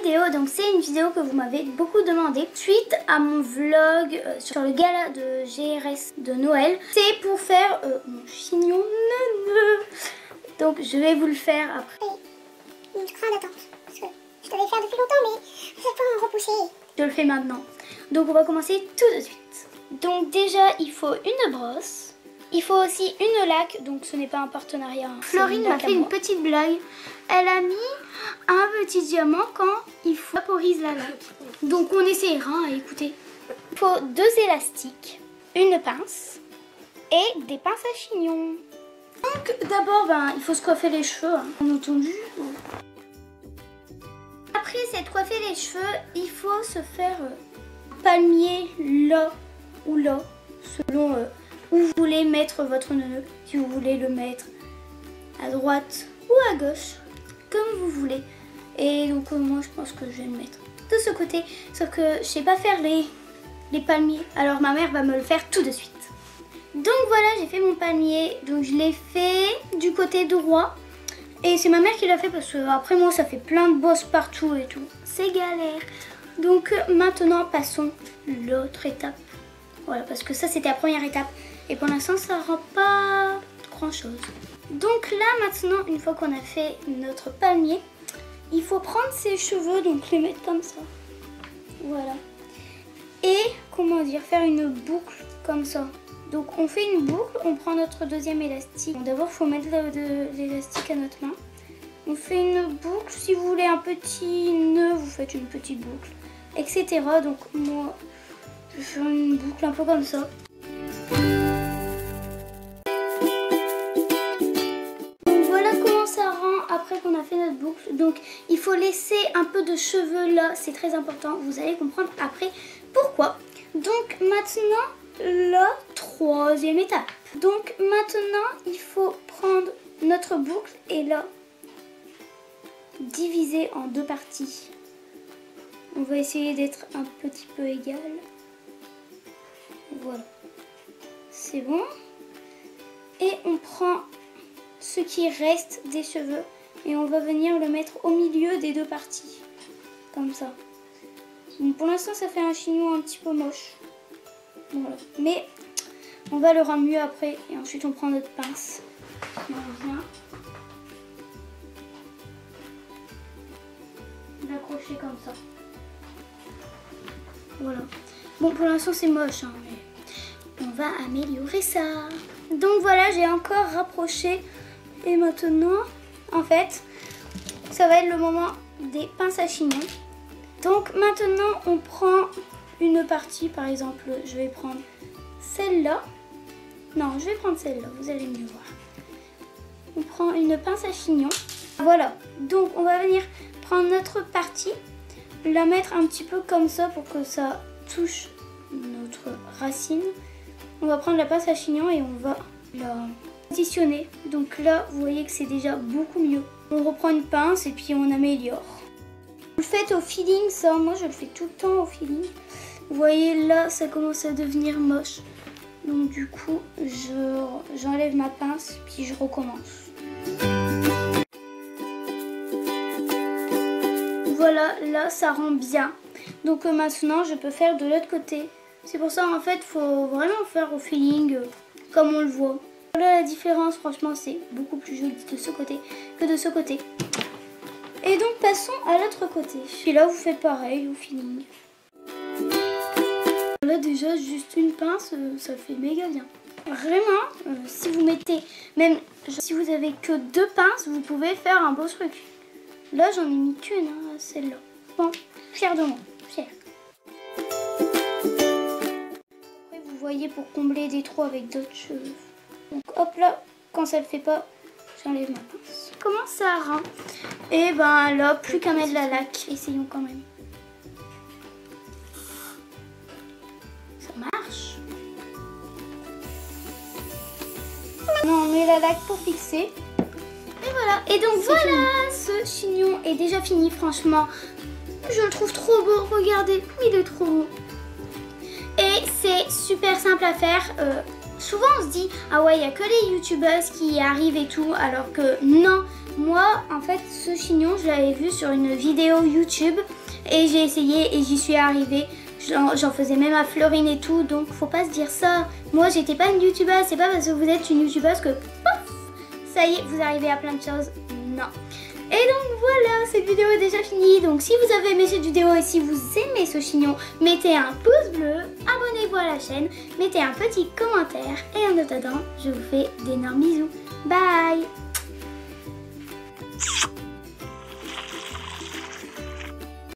vidéo, donc c'est une vidéo que vous m'avez beaucoup demandé suite à mon vlog sur le gala de GRS de Noël. C'est pour faire mon chignon neuneu. Donc je vais vous le faire après. Oui, je crois en attente. Parce que je devais le faire depuis longtemps, mais je sais pas repousser. Je le fais maintenant. Donc on va commencer tout de suite. Donc déjà il faut une brosse. Il faut aussi une laque, donc ce n'est pas un partenariat. Florine m'a fait une petite blague. Elle a mis un petit diamant quand il vaporise la laque. Donc on essaiera, écoutez. Il faut 2 élastiques, une pince et des pinces à chignon. Donc d'abord, il faut se coiffer les cheveux, hein, bien entendu. Après s'être coiffé les cheveux, il faut se faire palmier là ou là, selon où vous voulez mettre votre nœud. Si vous voulez le mettre à droite ou à gauche, comme vous voulez. Et donc moi je pense que je vais le mettre de ce côté, sauf que je sais pas faire les palmiers, alors ma mère va me le faire tout de suite. Donc voilà, j'ai fait mon palmier, donc je l'ai fait du côté droit et c'est ma mère qui l'a fait parce que après moi ça fait plein de bosses partout et tout, c'est galère. Donc maintenant passons l'autre étape, voilà, parce que ça c'était la première étape et pour l'instant ça rend pas grand chose. Donc là maintenant, une fois qu'on a fait notre palmier, il faut prendre ses cheveux, donc les mettre comme ça, voilà, et comment dire, faire une boucle comme ça. Donc on fait une boucle, on prend notre deuxième élastique. Bon, d'abord il faut mettre l'élastique à notre main. On fait une boucle, si vous voulez un petit nœud, vous faites une petite boucle, etc. Donc moi je fais une boucle un peu comme ça. Après qu'on a fait notre boucle, donc il faut laisser un peu de cheveux là, c'est très important, vous allez comprendre après pourquoi. Donc maintenant la troisième étape, donc maintenant il faut prendre notre boucle et là diviser en 2 parties. On va essayer d'être un petit peu égal, voilà, c'est bon. Et on prend ce qui reste des cheveux et on va venir le mettre au milieu des 2 parties, comme ça. Donc pour l'instant ça fait un chignon un petit peu moche, voilà. Mais on va le rendre mieux après et ensuite on prend notre pince, on vient l'accrocher comme ça, voilà. Bon, pour l'instant c'est moche, hein, mais on va améliorer ça. Donc voilà, j'ai encore rapproché. Et maintenant, en fait, ça va être le moment des pinces à chignon. Donc maintenant, on prend une partie, par exemple, je vais prendre celle-là. Non, je vais prendre celle-là, vous allez mieux voir. On prend une pince à chignon. Voilà, donc on va venir prendre notre partie, la mettre un petit peu comme ça pour que ça touche notre racine. On va prendre la pince à chignon et on va la positionner. Donc là vous voyez que c'est déjà beaucoup mieux. On reprend une pince et puis on améliore. Vous le faites au feeling, ça, moi je le fais tout le temps au feeling. Vous voyez là ça commence à devenir moche, donc du coup j'enlève ma pince puis je recommence. Voilà, là ça rend bien. Donc maintenant je peux faire de l'autre côté. C'est pour ça en fait faut vraiment faire au feeling comme on le voit. Voilà la différence, franchement c'est beaucoup plus joli de ce côté que de ce côté. Et donc passons à l'autre côté. Et là vous faites pareil au feeling. Là déjà juste une pince, ça fait méga bien. Vraiment, si vous mettez, même si vous avez que 2 pinces, vous pouvez faire un beau truc. Là j'en ai mis qu'une, hein, celle-là. Bon, fière de moi, fière. Après vous voyez pour combler des trous avec d'autres cheveux. Donc hop là, quand ça le fait pas, j'enlève ma pince. Comment ça rend? Et ben là, plus qu'à mettre la laque. Essayons quand même. Ça marche. Maintenant on met la laque pour fixer. Et voilà. Et donc voilà, ce chignon est déjà fini, franchement. Je le trouve trop beau, regardez, il est trop beau. Et c'est super simple à faire. Souvent on se dit, ah ouais, il n'y a que les youtubeuses qui y arrivent et tout, alors que non, moi en fait ce chignon je l'avais vu sur une vidéo YouTube et j'ai essayé et j'y suis arrivée. J'en faisais même à Florine et tout, donc faut pas se dire ça. Moi j'étais pas une youtubeuse, c'est pas parce que vous êtes une youtubeuse que pof, ça y est vous arrivez à plein de choses. Non. Et donc voilà, cette vidéo est déjà finie. Donc si vous avez aimé cette vidéo et si vous aimez ce chignon, mettez un pouce bleu, abonnez-vous à la chaîne, mettez un petit commentaire. Et en attendant, je vous fais d'énormes bisous. Bye!